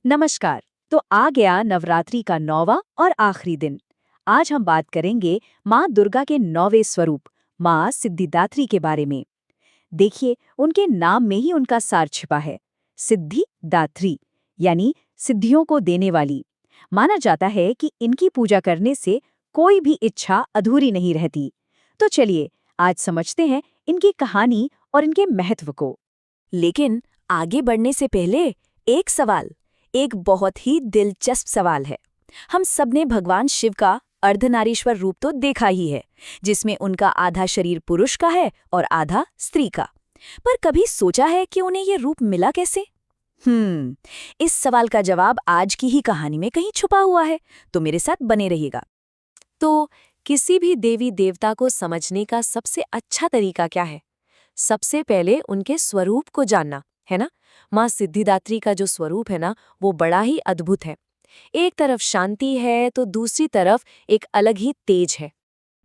नमस्कार। तो आ गया नवरात्रि का 9वां और आखिरी दिन। आज हम बात करेंगे माँ दुर्गा के 9वें स्वरूप माँ सिद्धिदात्री के बारे में। देखिए, उनके नाम में ही उनका सार छिपा है। सिद्धि दात्री यानी सिद्धियों को देने वाली। माना जाता है कि इनकी पूजा करने से कोई भी इच्छा अधूरी नहीं रहती। तो चलिए, आज समझते हैं इनकी कहानी और इनके महत्व को। लेकिन आगे बढ़ने से पहले एक सवाल, एक बहुत ही दिलचस्प सवाल है। हम सबने भगवान शिव का अर्धनारीश्वर रूप तो देखा ही है, जिसमें उनका आधा शरीर पुरुष का है और आधा स्त्री का। पर कभी सोचा है कि उन्हें ये रूप मिला कैसे? इस सवाल का जवाब आज की ही कहानी में कहीं छुपा हुआ है, तो मेरे साथ बने रहिएगा। तो किसी भी देवी देवता को समझने का सबसे अच्छा तरीका क्या है? सबसे पहले उनके स्वरूप को जानना, है ना। माँ सिद्धिदात्री का जो स्वरूप है ना, वो बड़ा ही अद्भुत है। एक तरफ शांति है तो दूसरी तरफ एक अलग ही तेज है।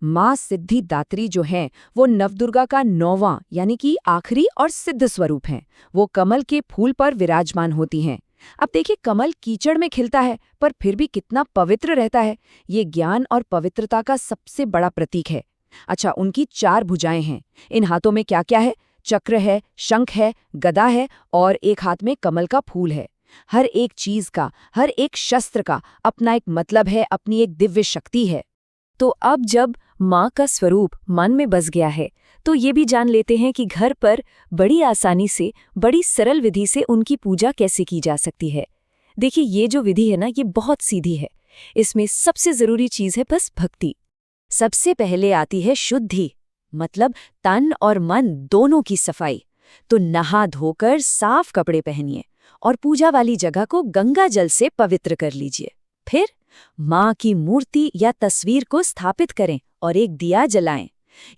माँ सिद्धिदात्री जो हैं, वो नवदुर्गा का 9वां यानी कि आखिरी और सिद्ध स्वरूप हैं। वो कमल के फूल पर विराजमान होती हैं। अब देखिए, कमल कीचड़ में खिलता है पर फिर भी कितना पवित्र रहता है। ये ज्ञान और पवित्रता का सबसे बड़ा प्रतीक है। अच्छा, उनकी 4 भुजाएं हैं। इन हाथों में क्या क्या है? चक्र है, शंख है, गदा है और एक हाथ में कमल का फूल है। हर एक चीज का, हर एक शस्त्र का अपना एक मतलब है, अपनी एक दिव्य शक्ति है। तो अब जब माँ का स्वरूप मन में बस गया है, तो ये भी जान लेते हैं कि घर पर बड़ी आसानी से, बड़ी सरल विधि से उनकी पूजा कैसे की जा सकती है। देखिए, ये जो विधि है ना, ये बहुत सीधी है। इसमें सबसे जरूरी चीज है बस भक्ति। सबसे पहले आती है शुद्धि, मतलब तन और मन दोनों की सफाई। तो नहा धोकर साफ कपड़े पहनिए और पूजा वाली जगह को गंगा जल से पवित्र कर लीजिए। फिर माँ की मूर्ति या तस्वीर को स्थापित करें और एक दिया जलाएं।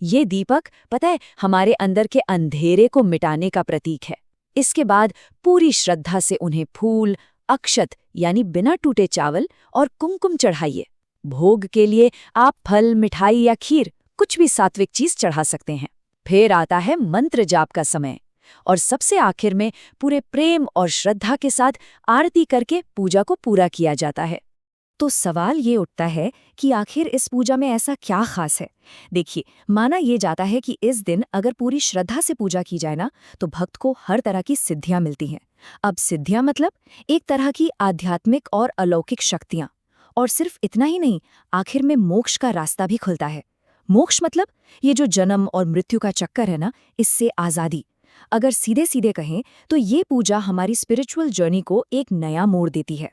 ये दीपक, पता है, हमारे अंदर के अंधेरे को मिटाने का प्रतीक है। इसके बाद पूरी श्रद्धा से उन्हें फूल, अक्षत यानी बिना टूटे चावल और कुमकुम चढ़ाइए। भोग के लिए आप फल, मिठाई या खीर, कुछ भी सात्विक चीज चढ़ा सकते हैं। फिर आता है मंत्र जाप का समय और सबसे आखिर में पूरे प्रेम और श्रद्धा के साथ आरती करके पूजा को पूरा किया जाता है। तो सवाल ये उठता है कि आखिर इस पूजा में ऐसा क्या खास है? देखिए, माना ये जाता है कि इस दिन अगर पूरी श्रद्धा से पूजा की जाए ना, तो भक्त को हर तरह की सिद्धियां मिलती हैं। अब सिद्धियां मतलब एक तरह की आध्यात्मिक और अलौकिक शक्तियां। और सिर्फ इतना ही नहीं, आखिर में मोक्ष का रास्ता भी खुलता है। मोक्ष मतलब ये जो जन्म और मृत्यु का चक्कर है ना, इससे आज़ादी। अगर सीधे सीधे कहें तो ये पूजा हमारी स्पिरिचुअल जर्नी को एक नया मोड़ देती है।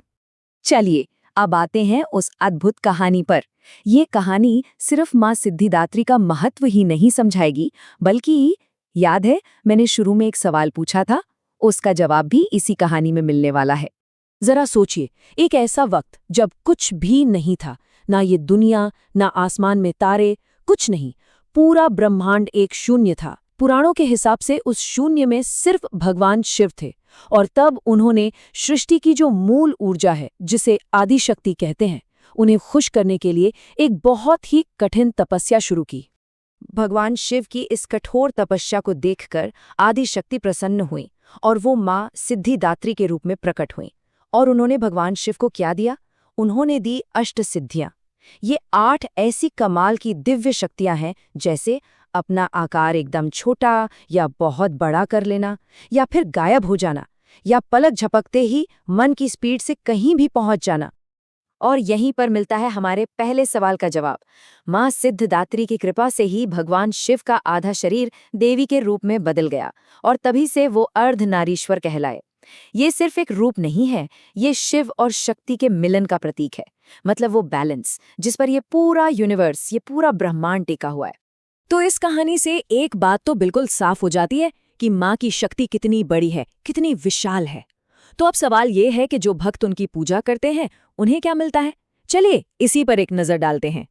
चलिए, अब आते हैं उस अद्भुत कहानी पर। ये कहानी सिर्फ माँ सिद्धिदात्री का महत्व ही नहीं समझाएगी, बल्कि याद है मैंने शुरू में एक सवाल पूछा था, उसका जवाब भी इसी कहानी में मिलने वाला है। जरा सोचिए, एक ऐसा वक्त जब कुछ भी नहीं था, ना ये दुनिया, ना आसमान में तारे, कुछ नहीं। पूरा ब्रह्मांड एक शून्य था। पुराणों के हिसाब से उस शून्य में सिर्फ भगवान शिव थे। और तब उन्होंने सृष्टि की जो मूल ऊर्जा है, जिसे आदि शक्ति कहते हैं, उन्हें खुश करने के लिए एक बहुत ही कठिन तपस्या शुरू की। भगवान शिव की इस कठोर तपस्या को देखकर आदि शक्ति प्रसन्न हुई और वो माँ सिद्धिदात्री के रूप में प्रकट हुई। और उन्होंने भगवान शिव को क्या दिया? उन्होंने दी अष्ट सिद्धियां। ये 8 ऐसी कमाल की दिव्य शक्तियां हैं, जैसे अपना आकार एकदम छोटा या बहुत बड़ा कर लेना, या फिर गायब हो जाना, या पलक झपकते ही मन की स्पीड से कहीं भी पहुंच जाना। और यहीं पर मिलता है हमारे पहले सवाल का जवाब। माँ सिद्धिदात्री की कृपा से ही भगवान शिव का आधा शरीर देवी के रूप में बदल गया और तभी से वो अर्धनारीश्वर कहलाए। ये सिर्फ एक रूप नहीं है, ये शिव और शक्ति के मिलन का प्रतीक है। मतलब वो बैलेंस जिस पर ये पूरा यूनिवर्स, ये पूरा ब्रह्मांड टिका हुआ है। तो इस कहानी से एक बात तो बिल्कुल साफ हो जाती है कि माँ की शक्ति कितनी बड़ी है, कितनी विशाल है। तो अब सवाल ये है कि जो भक्त उनकी पूजा करते हैं, उन्हें क्या मिलता है? चलिए इसी पर एक नजर डालते हैं।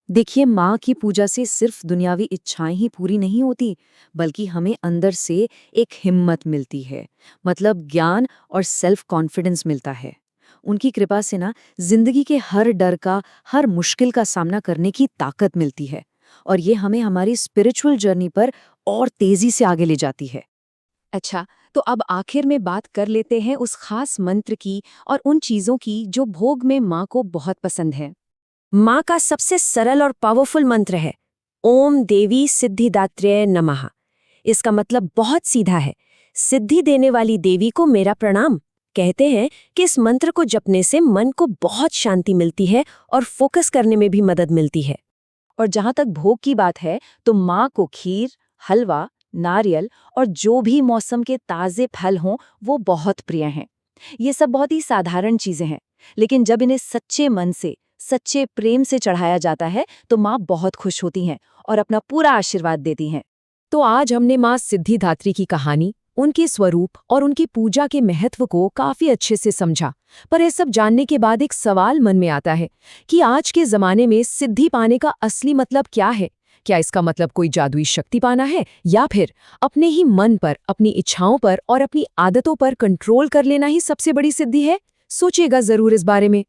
देखिए, माँ की पूजा से सिर्फ दुनियावी इच्छाएं ही पूरी नहीं होती, बल्कि हमें अंदर से एक हिम्मत मिलती है। मतलब ज्ञान और सेल्फ कॉन्फिडेंस मिलता है। उनकी कृपा से ना जिंदगी के हर डर का, हर मुश्किल का सामना करने की ताकत मिलती है और ये हमें हमारी स्पिरिचुअल जर्नी पर और तेजी से आगे ले जाती है। अच्छा, तो अब आखिर में बात कर लेते हैं उस खास मंत्र की और उन चीजों की जो भोग में माँ को बहुत पसंद है। माँ का सबसे सरल और पावरफुल मंत्र है ओम देवी सिद्धिदात्रेय नमः। इसका मतलब बहुत सीधा है, सिद्धि देने वाली देवी को मेरा प्रणाम। कहते हैं कि इस मंत्र को जपने से मन को बहुत शांति मिलती है और फोकस करने में भी मदद मिलती है। और जहाँ तक भोग की बात है तो माँ को खीर, हलवा, नारियल और जो भी मौसम के ताज़े फल हों वो बहुत प्रिय हैं। ये सब बहुत ही साधारण चीज़ें हैं, लेकिन जब इन्हें सच्चे मन से, सच्चे प्रेम से चढ़ाया जाता है तो माँ बहुत खुश होती हैं और अपना पूरा आशीर्वाद देती हैं। तो आज हमने माँ सिद्धिदात्री की कहानी, उनके स्वरूप और उनकी पूजा के महत्व को काफी अच्छे से समझा। पर ये सब जानने के बाद एक सवाल मन में आता है कि आज के जमाने में सिद्धि पाने का असली मतलब क्या है? क्या इसका मतलब कोई जादुई शक्ति पाना है, या फिर अपने ही मन पर, अपनी इच्छाओं पर और अपनी आदतों पर कंट्रोल कर लेना ही सबसे बड़ी सिद्धि है? सोचिएगा जरूर इस बारे में।